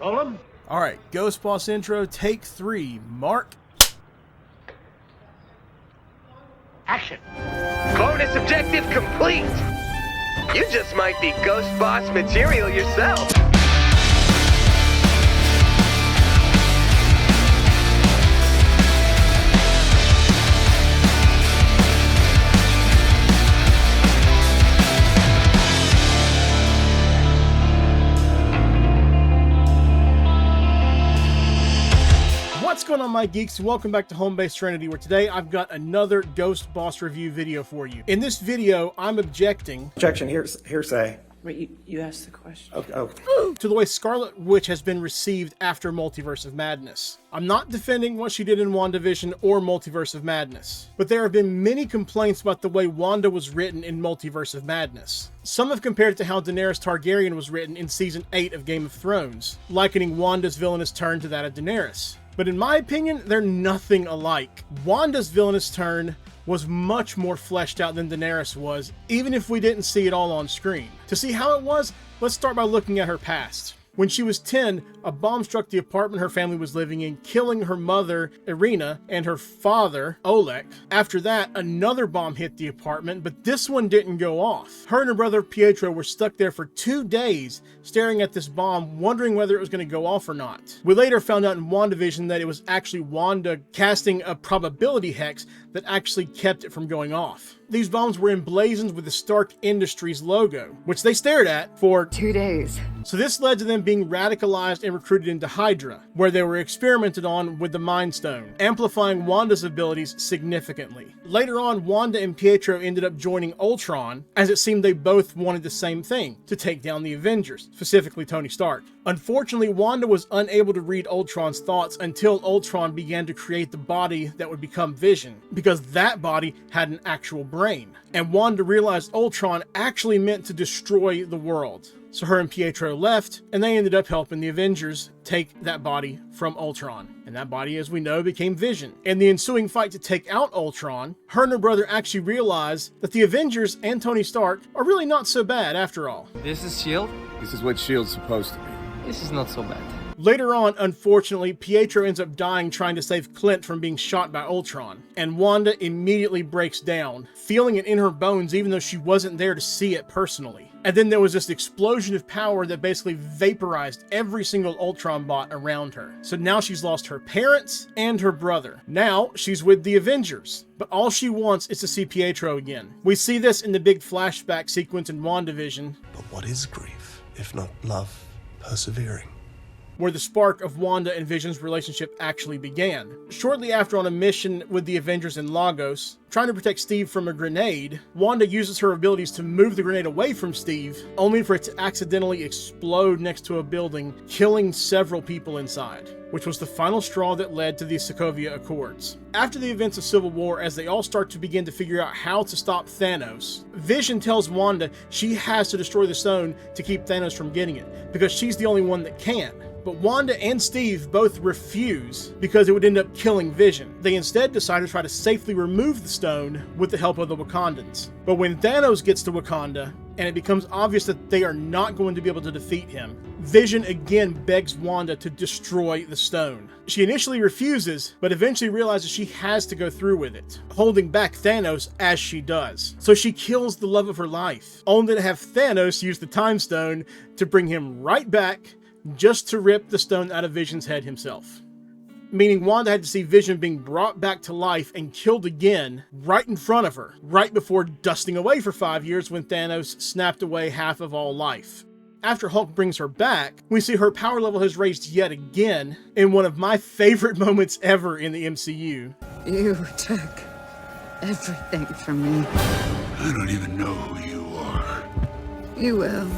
Fulham? All right, Ghost Boss intro, take 3. Mark. Action. Bonus objective complete! You just might be Ghost Boss material yourself. What's going on, my geeks? Welcome back to Home Base Trinity, where today I've got another Ghost Boss review video for you. In this video, I'm objecting... Objection, hearsay. Wait, you asked the question. Okay. to the way Scarlet Witch has been received after Multiverse of Madness. I'm not defending what she did in WandaVision or Multiverse of Madness, but there have been many complaints about the way Wanda was written in Multiverse of Madness. Some have compared it to how Daenerys Targaryen was written in Season 8 of Game of Thrones, likening Wanda's villainous turn to that of Daenerys. But in my opinion, they're nothing alike. Wanda's villainous turn was much more fleshed out than Daenerys was, even if we didn't see it all on screen. To see how it was, let's start by looking at her past. When she was 10, a bomb struck the apartment her family was living in, killing her mother, Irina, and her father, Oleg. After that, another bomb hit the apartment, but this one didn't go off. Her and her brother Pietro were stuck there for 2 days, staring at this bomb, wondering whether it was going to go off or not. We later found out in WandaVision that it was actually Wanda casting a probability hex that actually kept it from going off. These bombs were emblazoned with the Stark Industries logo, which they stared at for 2 days. So this led to them being radicalized and recruited into Hydra, where they were experimented on with the Mind Stone, amplifying Wanda's abilities significantly. Later on, Wanda and Pietro ended up joining Ultron, as it seemed they both wanted the same thing, to take down the Avengers, specifically Tony Stark. Unfortunately, Wanda was unable to read Ultron's thoughts until Ultron began to create the body that would become Vision, because that body had an actual brain. And Wanda realized Ultron actually meant to destroy the world. So her and Pietro left, and they ended up helping the Avengers take that body from Ultron. And that body, as we know, became Vision. In the ensuing fight to take out Ultron, her and her brother actually realized that the Avengers and Tony Stark are really not so bad after all. This is S.H.I.E.L.D.? This is what S.H.I.E.L.D.'s supposed to be. This is not so bad. Later on, unfortunately, Pietro ends up dying trying to save Clint from being shot by Ultron, and Wanda immediately breaks down, feeling it in her bones even though she wasn't there to see it personally. And then there was this explosion of power that basically vaporized every single Ultron bot around her. So now she's lost her parents and her brother. Now she's with the Avengers, but all she wants is to see Pietro again. We see this in the big flashback sequence in WandaVision. But what is grief, if not love persevering? Where the spark of Wanda and Vision's relationship actually began. Shortly after, on a mission with the Avengers in Lagos, trying to protect Steve from a grenade, Wanda uses her abilities to move the grenade away from Steve, only for it to accidentally explode next to a building, killing several people inside, which was the final straw that led to the Sokovia Accords. After the events of Civil War, as they all start to begin to figure out how to stop Thanos, Vision tells Wanda she has to destroy the stone to keep Thanos from getting it, because she's the only one that can. But Wanda and Steve both refuse because it would end up killing Vision. They instead decide to try to safely remove the stone with the help of the Wakandans. But when Thanos gets to Wakanda, and it becomes obvious that they are not going to be able to defeat him, Vision again begs Wanda to destroy the stone. She initially refuses, but eventually realizes she has to go through with it, holding back Thanos as she does. So she kills the love of her life, only to have Thanos use the Time Stone to bring him right back, just to rip the stone out of Vision's head himself. Meaning Wanda had to see Vision being brought back to life and killed again right in front of her, right before dusting away for 5 years when Thanos snapped away half of all life. After Hulk brings her back, we see her power level has raised yet again in one of my favorite moments ever in the MCU. You took everything from me. I don't even know who you are. You will.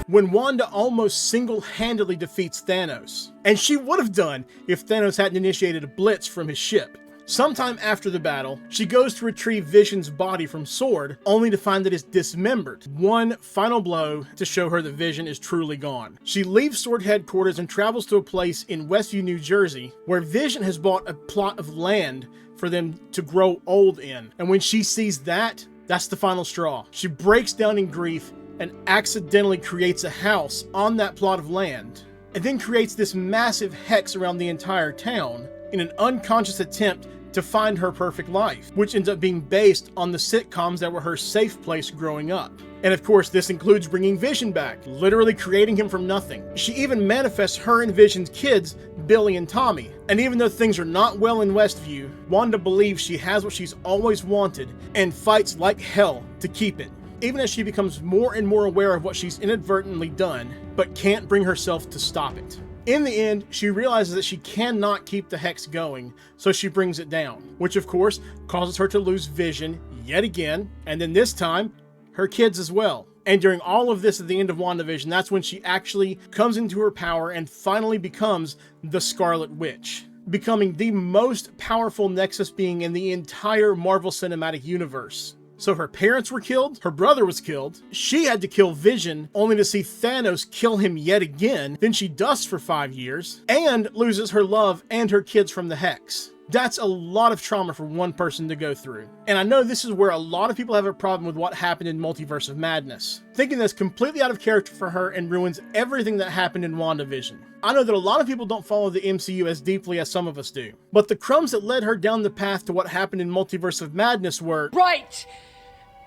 When Wanda almost single-handedly defeats Thanos, and she would have done if Thanos hadn't initiated a blitz from his ship. Sometime after the battle, she goes to retrieve Vision's body from S.W.O.R.D, only to find that it's dismembered. One final blow to show her that Vision is truly gone. She leaves S.W.O.R.D headquarters and travels to a place in Westview, New Jersey, where Vision has bought a plot of land for them to grow old in. And when she sees that, that's the final straw. She breaks down in grief and accidentally creates a house on that plot of land. and then creates this massive hex around the entire town in an unconscious attempt to find her perfect life, which ends up being based on the sitcoms that were her safe place growing up. And of course, this includes bringing Vision back, literally creating him from nothing. She even manifests her and Vision's kids, Billy and Tommy. And even though things are not well in Westview, Wanda believes she has what she's always wanted and fights like hell to keep it, even as she becomes more and more aware of what she's inadvertently done, but can't bring herself to stop it. In the end, she realizes that she cannot keep the hex going, so she brings it down, which of course causes her to lose Vision yet again, and then this time, her kids as well. And during all of this at the end of WandaVision, that's when she actually comes into her power and finally becomes the Scarlet Witch, becoming the most powerful Nexus being in the entire Marvel Cinematic Universe. So her parents were killed, her brother was killed, she had to kill Vision only to see Thanos kill him yet again, then she dusts for 5 years, and loses her love and her kids from the Hex. That's a lot of trauma for one person to go through. And I know this is where a lot of people have a problem with what happened in Multiverse of Madness, thinking that's completely out of character for her and ruins everything that happened in WandaVision. I know that a lot of people don't follow the MCU as deeply as some of us do, but the crumbs that led her down the path to what happened in Multiverse of Madness were right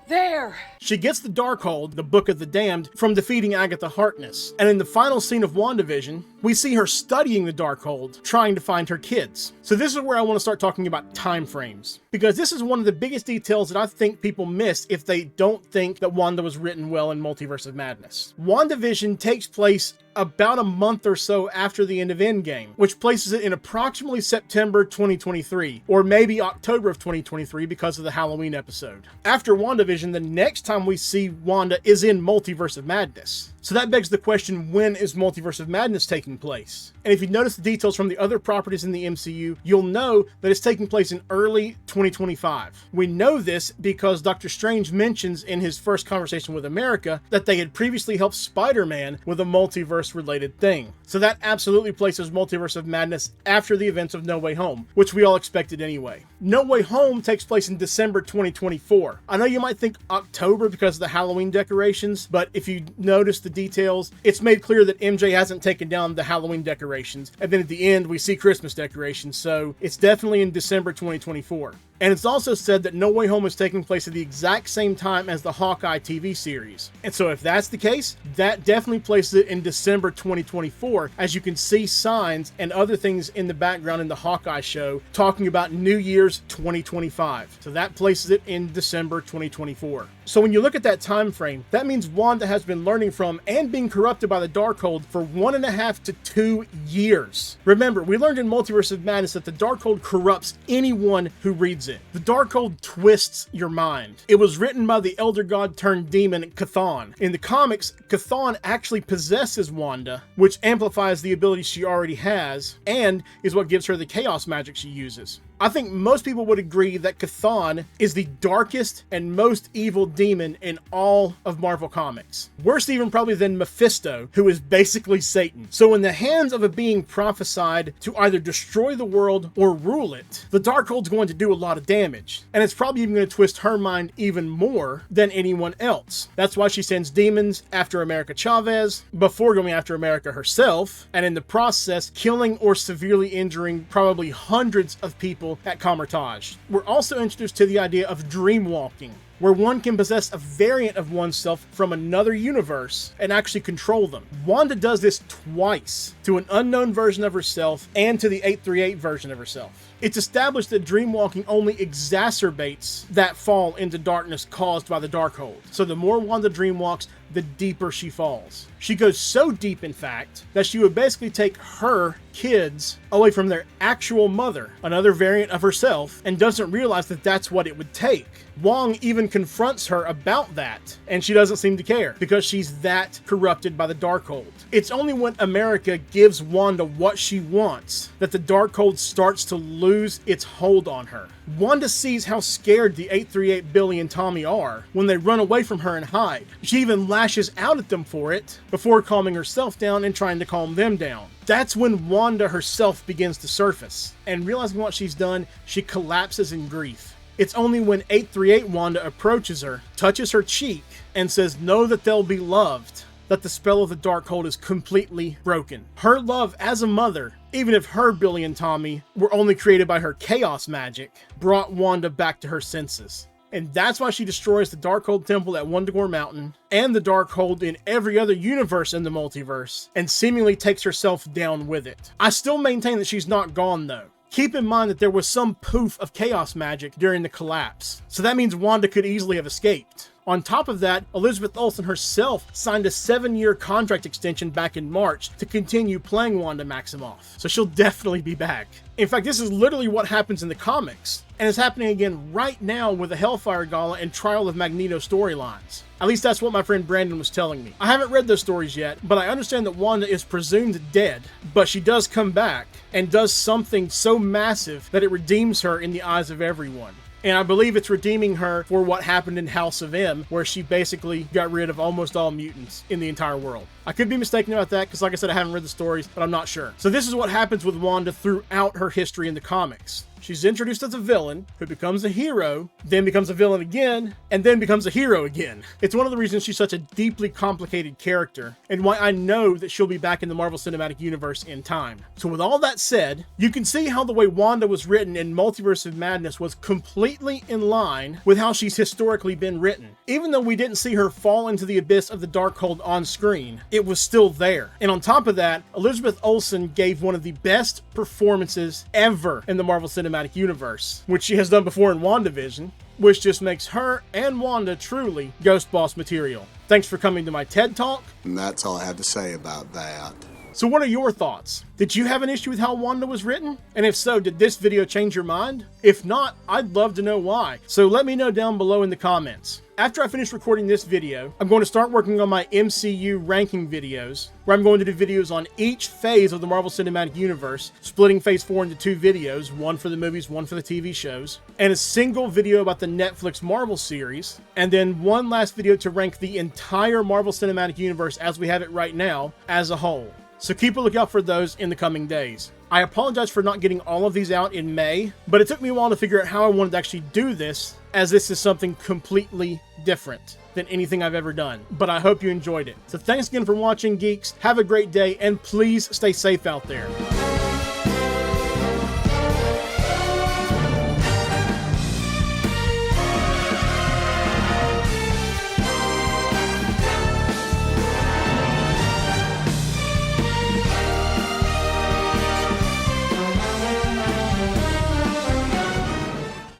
there. She gets the Darkhold, the Book of the Damned, from defeating Agatha Harkness. And in the final scene of WandaVision, we see her studying the Darkhold, trying to find her kids. So this is where I want to start talking about time frames, because this is one of the biggest details that I think people miss if they don't think that Wanda was written well in Multiverse of Madness. WandaVision takes place about a month or so after the end of Endgame, which places it in approximately September 2023, or maybe October of 2023 because of the Halloween episode. After WandaVision, the next time we see Wanda is in Multiverse of Madness. So that begs the question, when is Multiverse of Madness taking place? And if you notice the details from the other properties in the MCU, you'll know that it's taking place in early 2025. We know this because Doctor Strange mentions in his first conversation with America that they had previously helped Spider-Man with a multiverse-related thing. So that absolutely places Multiverse of Madness after the events of No Way Home, which we all expected anyway. No Way Home takes place in December 2024. I know you might think October because of the Halloween decorations, but if you notice the details, it's made clear that MJ hasn't taken down the Halloween decorations, and then at the end we see Christmas decorations, so it's definitely in December 2024. And it's also said that No Way Home is taking place at the exact same time as the Hawkeye TV series. And so if that's the case, that definitely places it in December 2024, as you can see signs and other things in the background in the Hawkeye show talking about New Year's 2025. So that places it in December 2024. So when you look at that time frame, that means Wanda has been learning from and being corrupted by the Darkhold for 1.5 to 2 years. Remember, we learned in Multiverse of Madness that the Darkhold corrupts anyone who reads it. The Darkhold twists your mind. It was written by the elder god turned demon Chthon. In the comics, Chthon actually possesses Wanda, which amplifies the ability she already has, and is what gives her the chaos magic she uses. I think most people would agree that Chthon is the darkest and most evil demon in all of Marvel Comics. Worse even probably than Mephisto, who is basically Satan. So in the hands of a being prophesied to either destroy the world or rule it, the Darkhold's going to do a lot of damage. And it's probably even going to twist her mind even more than anyone else. That's why she sends demons after America Chavez, before going after America herself, and in the process killing or severely injuring probably hundreds of people at Kamar-Taj. We're also introduced to the idea of dream walking, where one can possess a variant of oneself from another universe and actually control them. Wanda does this twice, to an unknown version of herself and to the 838 version of herself. It's established that dreamwalking only exacerbates that fall into darkness caused by the Darkhold. So the more Wanda dreamwalks, the deeper she falls. She goes so deep, in fact, that she would basically take her kids away from their actual mother, another variant of herself, and doesn't realize that that's what it would take. Wong even confronts her about that, and she doesn't seem to care, because she's that corrupted by the Darkhold. It's only when America gives Wanda what she wants that the Darkhold starts to lose its hold on her. Wanda sees how scared the 838 Billy and Tommy are when they run away from her and hide. She even lashes out at them for it, before calming herself down and trying to calm them down. That's when Wanda herself begins to surface, and realizing what she's done, she collapses in grief. It's only when 838 Wanda approaches her, touches her cheek, and says, "Know that they'll be loved," that the spell of the Darkhold is completely broken. Her love as a mother, even if her Billy and Tommy were only created by her chaos magic, brought Wanda back to her senses. And that's why she destroys the Darkhold Temple at Wundagore Mountain and the Darkhold in every other universe in the multiverse, and seemingly takes herself down with it. I still maintain that she's not gone though. Keep in mind that there was some poof of chaos magic during the collapse, so that means Wanda could easily have escaped. On top of that, Elizabeth Olsen herself signed a 7-year contract extension back in March to continue playing Wanda Maximoff, so she'll definitely be back. In fact, this is literally what happens in the comics, and it's happening again right now with the Hellfire Gala and Trial of Magneto storylines. At least that's what my friend Brandon was telling me. I haven't read those stories yet, but I understand that Wanda is presumed dead, but she does come back and does something so massive that it redeems her in the eyes of everyone. And I believe it's redeeming her for what happened in House of M, where she basically got rid of almost all mutants in the entire world. I could be mistaken about that, because like I said, I haven't read the stories, but I'm not sure. So this is what happens with Wanda throughout her history in the comics. She's introduced as a villain, who becomes a hero, then becomes a villain again, and then becomes a hero again. It's one of the reasons she's such a deeply complicated character, and why I know that she'll be back in the Marvel Cinematic Universe in time. So with all that said, you can see how the way Wanda was written in Multiverse of Madness was completely in line with how she's historically been written. Even though we didn't see her fall into the abyss of the Darkhold on screen, it was still there. And on top of that, Elizabeth Olsen gave one of the best performances ever in the Marvel Cinematic Universe, which she has done before in WandaVision, which just makes her and Wanda truly Ghost Boss material. Thanks for coming to my TED Talk. And that's all I have to say about that. So what are your thoughts? Did you have an issue with how Wanda was written? And if so, did this video change your mind? If not, I'd love to know why. So let me know down below in the comments. After I finish recording this video, I'm going to start working on my MCU ranking videos, where I'm going to do videos on each phase of the Marvel Cinematic Universe, splitting Phase 4 into 2 videos, one for the movies, one for the TV shows, and a single video about the Netflix Marvel series, and then one last video to rank the entire Marvel Cinematic Universe as we have it right now, as a whole. So keep a lookout for those in the coming days. I apologize for not getting all of these out in May, but it took me a while to figure out how I wanted to actually do this, as this is something completely different than anything I've ever done. But I hope you enjoyed it. So thanks again for watching, geeks. Have a great day, and please stay safe out there.